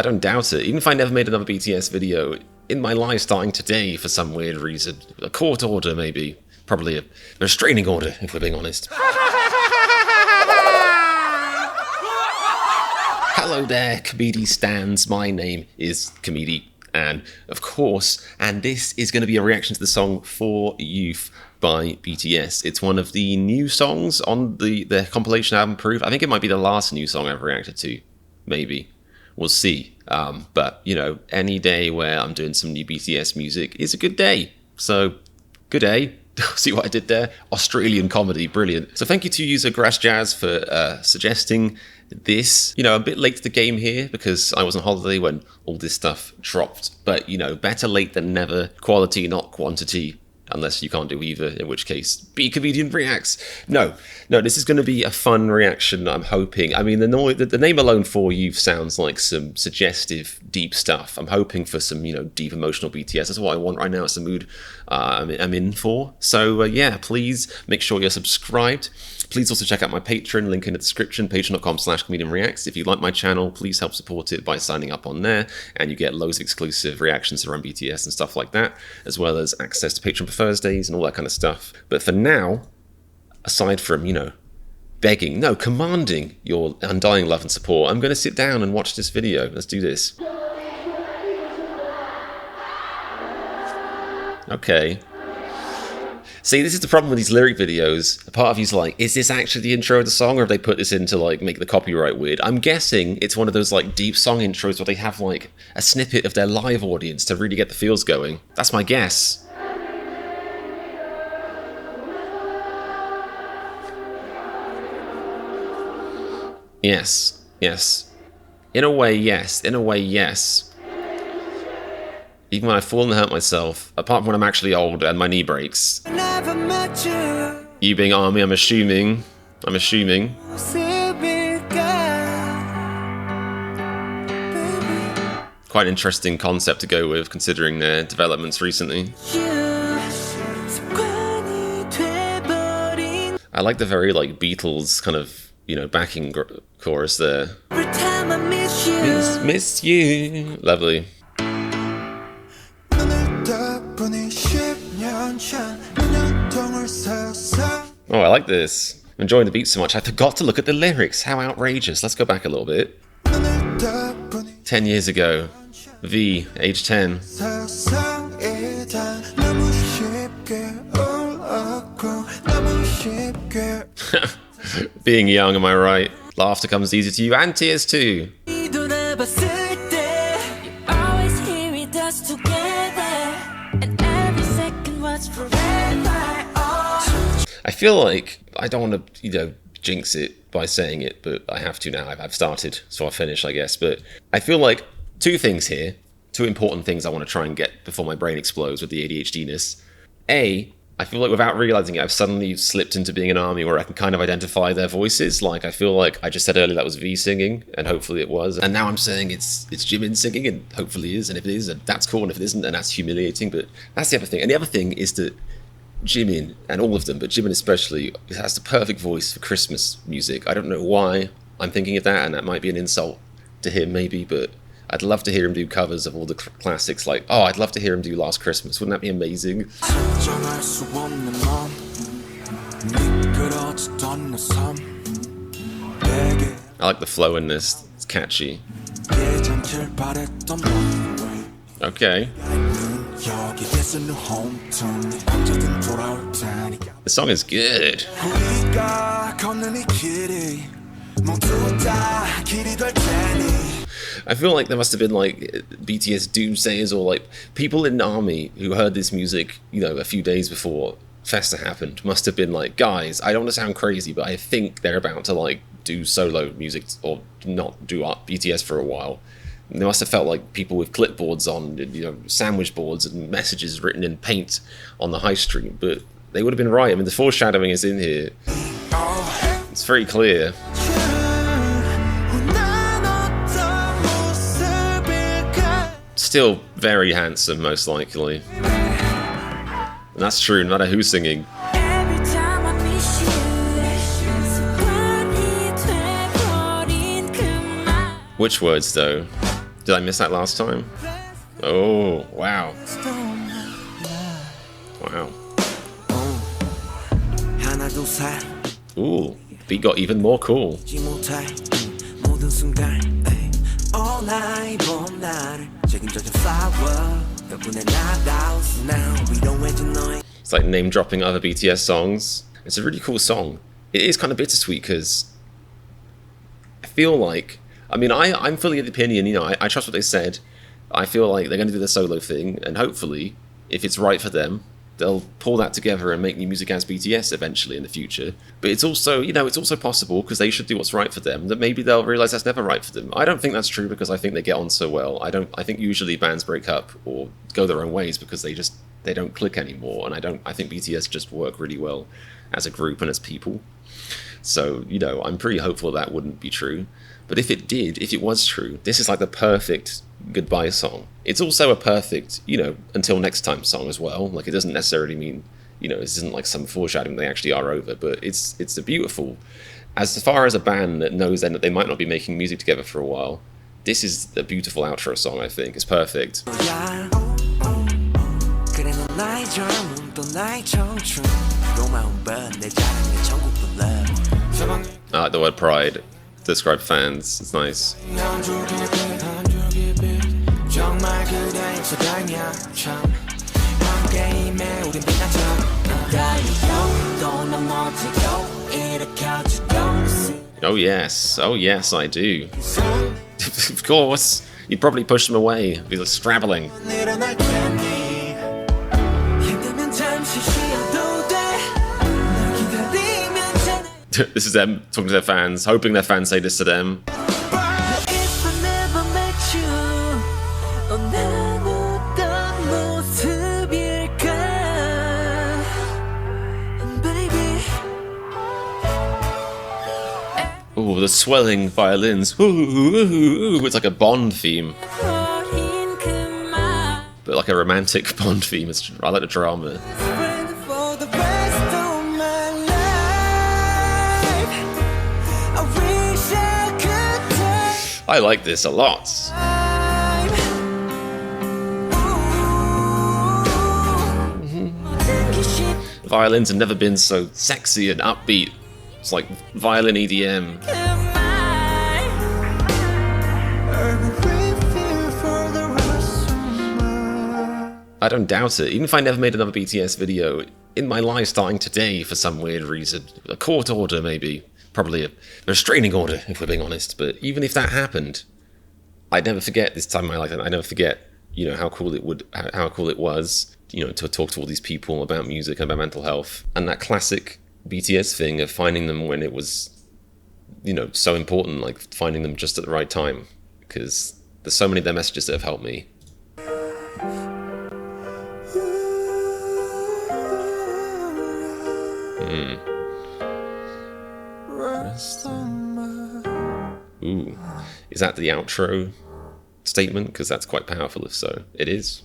I don't doubt it. Even if I never made another BTS video in my life starting today for some weird reason. A court order, maybe. Probably a restraining order, if we're being honest. Hello there, Comedy Stans. My name is Comedy, and of course, and this is going to be a reaction to the song For Youth by BTS. It's one of the new songs on the compilation album Proof. I think it might be the last new song I've reacted to. Maybe. We'll see. But, you know, any day where I'm doing some new BTS music is a good day. So, good day. See what I did there? Australian comedy, brilliant. So thank you to user Grass Jazz for suggesting this. You know, I'm a bit late to the game here because I was on holiday when all this stuff dropped. But, you know, better late than never. Quality, not quantity. Unless you can't do either, in which case, Be Comedian Reacts. No, this is going to be a fun reaction, I'm hoping. I mean, the name alone, For Youth, sounds like some suggestive, deep stuff. I'm hoping for some, you know, deep emotional BTS. That's what I want right now. It's the mood I'm in for. So, yeah, please make sure you're subscribed. Please also check out my Patreon, link in the description, patreon.com/comedianreacts. If you like my channel, please help support it by signing up on there, and you get loads of exclusive reactions around BTS and stuff like that, as well as access to Patreon for Thursdays and all that kind of stuff. But for now, aside from, you know, begging, no, commanding your undying love and support, I'm going to sit down and watch this video. Let's do this. Okay. See, this is the problem with these lyric videos. A part of you's like, is this actually the intro of the song, or have they put this in to, like, make the copyright weird? I'm guessing it's one of those, like, deep song intros where they have, like, a snippet of their live audience to really get the feels going. That's my guess. Yes. In a way, yes. Even when I fall and hurt myself, apart from when I'm actually old and my knee breaks. You being ARMY, I'm assuming. Quite an interesting concept to go with, considering their developments recently. I like the very, like, Beatles kind of, you know, backing chorus there. Miss you. Lovely. Oh, I like this. I'm enjoying the beat so much, I forgot to look at the lyrics. How outrageous. Let's go back a little bit. 10 years ago. V, age 10. Being young, am I right? Laughter comes easy to you, and tears too. I feel like, I don't want to, you know, jinx it by saying it, but I have to now. I've started, so I'll finish, I guess. But I feel like two things here, two important things I want to try and get before my brain explodes with the ADHD-ness. A, I feel like without realizing it, I've suddenly slipped into being an ARMY where I can kind of identify their voices. Like, I feel like I just said earlier that was V singing, and hopefully it was. And now I'm saying it's Jimin singing, and hopefully it is. And if it is, that's cool. And if it isn't, then that's humiliating. But that's the other thing. And the other thing is that Jimin, and all of them, but Jimin especially, has the perfect voice for Christmas music. I don't know why I'm thinking of that, and that might be an insult to him maybe, but I'd love to hear him do covers of all the classics. Like, oh, I'd love to hear him do Last Christmas. Wouldn't that be amazing? I like the flow in this. It's catchy. Okay. The song is good. I feel like there must have been, like, BTS doomsayers or, like, people in ARMY who heard this music, you know, a few days before Festa happened, must have been like, guys, I don't want to sound crazy, but I think they're about to, like, do solo music or not do BTS for a while. They must have felt like people with clipboards on, you know, sandwich boards and messages written in paint on the high street, but they would have been right. I mean, the foreshadowing is in here. It's very clear. Still very handsome, most likely. And that's true, no matter who's singing. Which words, though? Did I miss that last time? Oh, wow. Wow. Ooh, beat got even more cool. It's like name dropping other BTS songs. It's a really cool song. It is kind of bittersweet because I feel like, I mean, I'm fully of the opinion, you know, I trust what they said. I feel like they're going to do the solo thing, and hopefully, if it's right for them, they'll pull that together and make new music as BTS eventually in the future. But it's also, you know, it's also possible, because they should do what's right for them, that maybe they'll realize that's never right for them. I don't think that's true, because I think they get on so well. I think usually bands break up or go their own ways because they don't click anymore, and I think BTS just work really well as a group and as people. So, you know, I'm pretty hopeful that wouldn't be true. But if it was true, this is like the perfect goodbye song. It's also a perfect, you know, until next time song as well. Like, it doesn't necessarily mean, you know, this isn't like some foreshadowing they actually are over, but it's a beautiful, as far as a band that knows then that they might not be making music together for a while, this is a beautiful outro song, I think. It's perfect. I like the word pride to describe fans. It's nice. Oh yes, I do. Of course, you'd probably push them away. Be like scrabbling. This is them talking to their fans, hoping their fans say this to them. Ooh, the swelling violins. Ooh, it's like a Bond theme. But like a romantic Bond theme. I like the drama. I like this a lot. Violins have never been so sexy and upbeat. It's like violin EDM. I don't doubt it. Even if I never made another BTS video in my life starting today for some weird reason, a court order maybe, probably a restraining order if we're being honest, but even if that happened, I'd never forget this time in my life. I never forget, you know, how cool it was, you know, to talk to all these people about music and about mental health, and that classic BTS thing of finding them when it was, you know, so important, like finding them just at the right time, because there's so many of their messages that have helped me. Ooh, is that the outro statement? Because that's quite powerful if so. It is.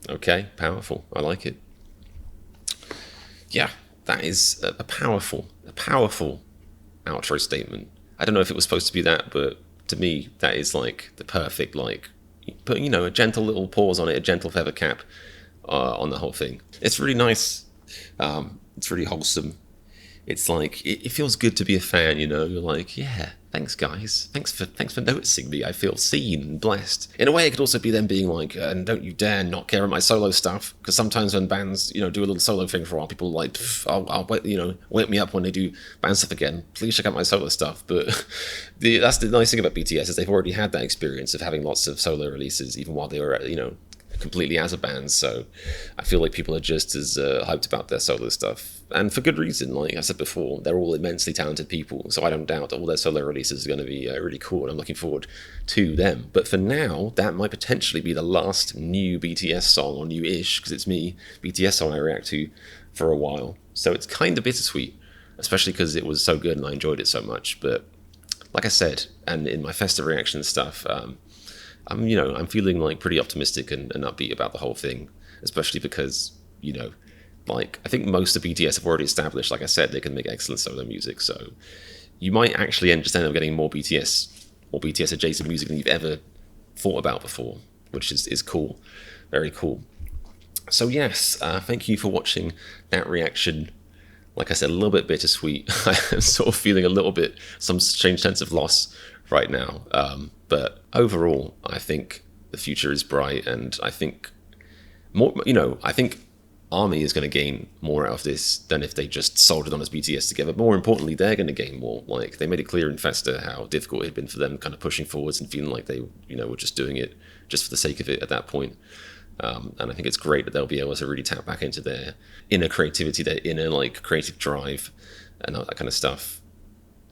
Okay, powerful. I like it. Yeah, that is a powerful outro statement. I don't know if it was supposed to be that, but to me, that is like the perfect, like, put, you know, a gentle little pause on it, a gentle feather cap on the whole thing. It's really nice. It's really wholesome. It's like, it feels good to be a fan, you know? You're like, yeah, thanks guys. Thanks for noticing me. I feel seen and blessed. In a way, it could also be them being like, and don't you dare not care about my solo stuff. Because sometimes when bands, you know, do a little solo thing for a while, people are like, I'll you know, wake me up when they do band stuff again. Please check out my solo stuff. But that's the nice thing about BTS, is they've already had that experience of having lots of solo releases, even while they were, you know, completely as a band. So I feel like people are just as hyped about their solo stuff, and for good reason. Like I said before, they're all immensely talented people, so I don't doubt that all their solo releases are going to be really cool, and I'm looking forward to them. But for now, that might potentially be the last new BTS song, or new-ish, because it's me, BTS song I react to for a while. So it's kind of bittersweet, especially because it was so good and I enjoyed it so much. But like I said, and in my festive reaction stuff, I'm feeling like pretty optimistic and upbeat about the whole thing, especially because, you know, like, I think most of BTS have already established, like I said, they can make excellent solo music, so you might actually just end up getting more BTS more BTS adjacent music than you've ever thought about before, which is cool. Very cool. So yes, thank you for watching that reaction. Like I said, a little bit bittersweet. I'm sort of feeling a little bit, some strange sense of loss right now. But overall, I think the future is bright, and I think more, I think ARMY is going to gain more out of this than if they just soldiered on as BTS together. More importantly, they're going to gain more. Like, they made it clear in Festa how difficult it had been for them kind of pushing forwards and feeling like they, were just doing it just for the sake of it at that point. And I think it's great that they'll be able to really tap back into their inner creativity, their inner like creative drive and all that kind of stuff.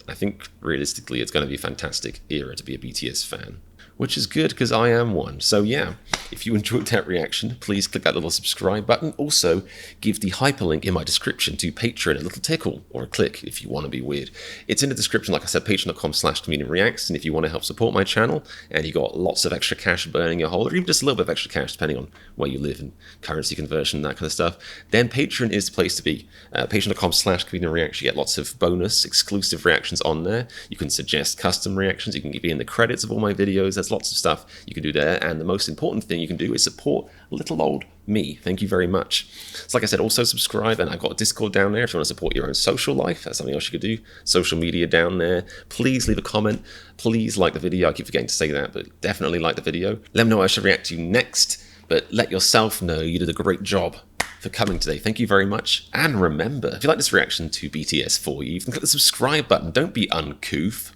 I think realistically it's going to be a fantastic era to be a BTS fan, which is good because I am one. So yeah, if you enjoyed that reaction, please click that little subscribe button. Also, give the hyperlink in my description to Patreon a little tickle or a click if you want to be weird. It's in the description, like I said, patreon.com/comedianreacts. And if you want to help support my channel and you got lots of extra cash burning your hole, or even just a little bit of extra cash depending on where you live and currency conversion and that kind of stuff, then Patreon is the place to be. Patreon.com/comedianreacts. You get lots of bonus exclusive reactions on there. You can suggest custom reactions. You can be in the credits of all my videos. There's lots of stuff you can do there, and the most important thing you can do is support little old me. Thank you very much. So like I said, also subscribe, and I've got a Discord down there if you want to support your own social life. That's something else you could do. Social media down there. Please leave a comment. Please like the video. I keep forgetting to say that, but definitely like the video. Let me know what I should react to next, but let yourself know you did a great job for coming today. Thank you very much. And remember, if you like this reaction to BTS for you, you can click the subscribe button. Don't be uncouth.